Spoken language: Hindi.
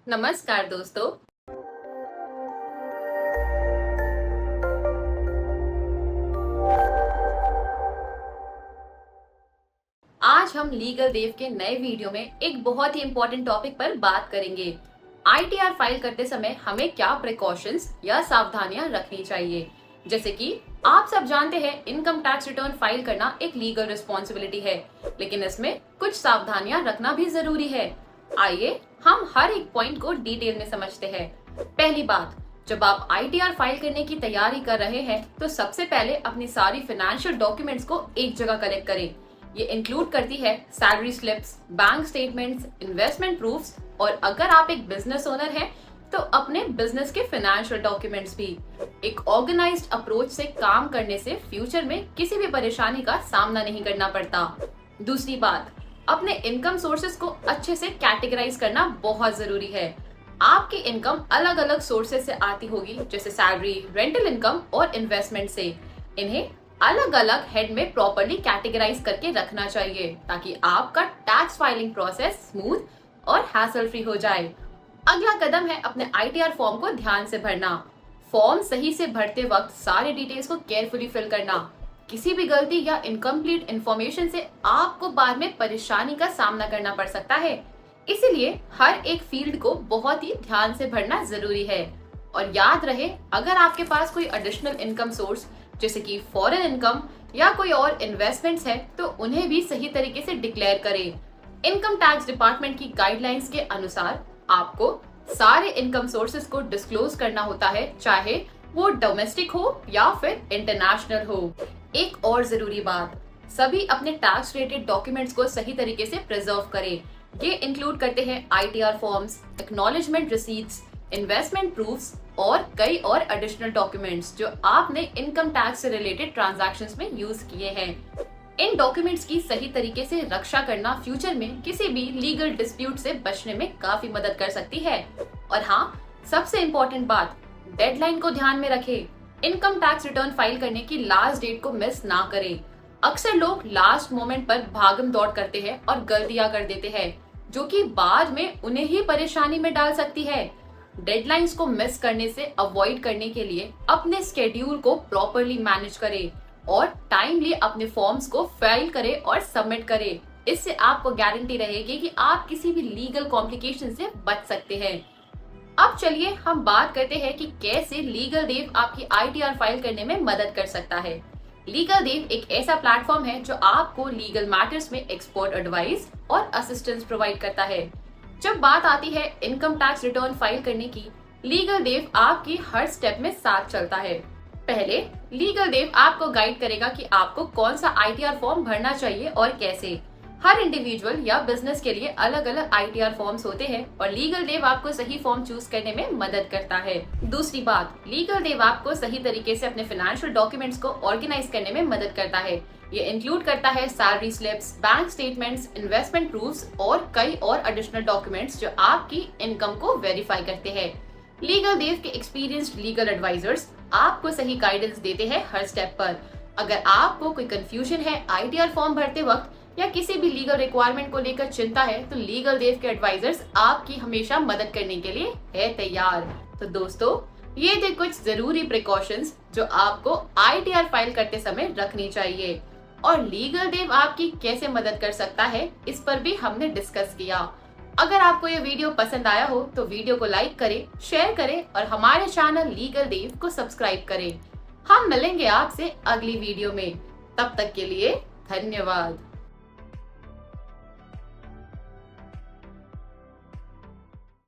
नमस्कार दोस्तों। आज हम लीगल देव के नए वीडियो में एक बहुत ही इम्पोर्टेंट टॉपिक पर बात करेंगे। आईटीआर फाइल करते समय हमें क्या प्रिकॉशंस या सावधानियां रखनी चाहिए। जैसे कि आप सब जानते हैं, इनकम टैक्स रिटर्न फाइल करना एक लीगल रिस्पॉन्सिबिलिटी है, लेकिन इसमें कुछ सावधानियां रखना भी जरूरी है। आइए हम हर एक पॉइंट को डिटेल में समझते हैं। पहली बात, जब आप आईटीआर फाइल करने की तैयारी कर रहे हैं तो सबसे पहले अपनी सारी फाइनेंशियल डॉक्यूमेंट्स को एक जगह कलेक्ट करें। ये इंक्लूड करती है salary slips, bank statements, investment proofs और अगर आप एक बिजनेस ओनर हैं तो अपने बिजनेस के फाइनेंशियल डॉक्यूमेंट्स भी। एक ऑर्गेनाइज्ड अप्रोच से काम करने से फ्यूचर में किसी भी परेशानी का सामना नहीं करना पड़ता। दूसरी बात, अपने इनकम सोर्सेज को अच्छे से कैटेगराइज करना बहुत जरूरी है। आपकी इनकम अलग अलग सोर्सेज से आती होगी, जैसे सैलरी, रेंटल इनकम और इन्वेस्टमेंट से। इन्हें अलग अलग हेड में प्रॉपर्ली कैटेगराइज करके रखना चाहिए ताकि आपका टैक्स फाइलिंग प्रोसेस स्मूथ और हैसल फ्री हो जाए। अगला कदम है अपने आईटीआर फॉर्म को ध्यान से भरना। फॉर्म सही से भरते वक्त सारे डिटेल्स को केयरफुली फिल करना। किसी भी गलती या इनकम्प्लीट इंफॉर्मेशन से आपको बाद में परेशानी का सामना करना पड़ सकता है। इसीलिए हर एक फील्ड को बहुत ही ध्यान से भरना जरूरी है। और याद रहे, अगर आपके पास कोई एडिशनल इनकम सोर्स जैसे कि फॉरेन इनकम या कोई और इन्वेस्टमेंट्स है तो उन्हें भी सही तरीके से डिक्लेयर करें। इनकम टैक्स डिपार्टमेंट की गाइडलाइंस के अनुसार आपको सारे इनकम सोर्सेज को डिस्क्लोज करना होता है, चाहे वो डोमेस्टिक हो या फिर इंटरनेशनल हो। एक और जरूरी बात, सभी अपने टैक्स रिलेटेड डॉक्यूमेंट्स को सही तरीके से प्रिजर्व करें। ये इंक्लूड करते हैं ITR forms, acknowledgement receipts, investment proofs और कई और एडिशनल डॉक्यूमेंट्स जो आपने इनकम टैक्स से रिलेटेड ट्रांजैक्शंस में यूज किए हैं। इन डॉक्यूमेंट्स की सही तरीके से रक्षा करना फ्यूचर में किसी भी लीगल डिस्प्यूट से बचने में काफी मदद कर सकती है। और हाँ, सबसे इम्पोर्टेंट बात, डेडलाइन को ध्यान में रखें। इनकम टैक्स रिटर्न फाइल करने की लास्ट डेट को मिस ना करें। अक्सर लोग लास्ट मोमेंट पर भागम दौड़ करते हैं और गलतियां कर देते हैं, जो कि बाद में उन्हें ही परेशानी में डाल सकती है। डेडलाइंस को मिस करने से अवॉइड करने के लिए अपने स्केड्यूल को प्रॉपरली मैनेज करें और टाइमली अपने फॉर्म्स को फाइल करें और सबमिट करें। इससे आपको गारंटी रहेगी कि आप किसी भी लीगल कॉम्प्लिकेशन से बच सकते हैं। अब चलिए हम बात करते हैं कि कैसे लीगल देव आपकी आईटीआर फाइल करने में मदद कर सकता है। लीगल देव एक ऐसा प्लेटफॉर्म है जो आपको लीगल मैटर्स में एक्सपर्ट एडवाइस और असिस्टेंस प्रोवाइड करता है। जब बात आती है इनकम टैक्स रिटर्न फाइल करने की, लीगल देव आपकी हर स्टेप में साथ चलता है। पहले लीगल देव आपको गाइड करेगा कि आपको कौन सा आईटीआर फॉर्म भरना चाहिए और कैसे। हर इंडिविजुअल या बिजनेस के लिए अलग अलग आईटीआर फॉर्म्स होते हैं और लीगल देव आपको सही फॉर्म चूज करने में मदद करता है। दूसरी बात, लीगल देव आपको सही तरीके से अपने फाइनेंशियल डॉक्यूमेंट्स को ऑर्गेनाइज करने में मदद करता है। ये इंक्लूड करता है salary slips, bank statements, investment proofs और कई और एडिशनल डॉक्यूमेंट्स जो आपकी इनकम को वेरीफाई करते हैं। लीगल देव के एक्सपीरियंस्ड लीगल एडवाइजर्स आपको सही गाइडेंस देते हैं हर स्टेप पर। अगर आपको कोई कंफ्यूजन है आईटीआर फॉर्म भरते वक्त या किसी भी लीगल रिक्वायरमेंट को लेकर चिंता है, तो लीगल देव के एडवाइजर्स आपकी हमेशा मदद करने के लिए है तैयार। तो दोस्तों, ये थे कुछ जरूरी प्रिकॉशंस जो आपको आईटीआर फाइल करते समय रखनी चाहिए। और लीगल देव आपकी कैसे मदद कर सकता है, इस पर भी हमने डिस्कस किया। अगर आपको ये वीडियो पसंद आया हो तो वीडियो को लाइक करें, शेयर करें और हमारे चैनल लीगल देव को सब्सक्राइब करें। हम मिलेंगे आपसे अगली वीडियो में। तब तक के लिए धन्यवाद।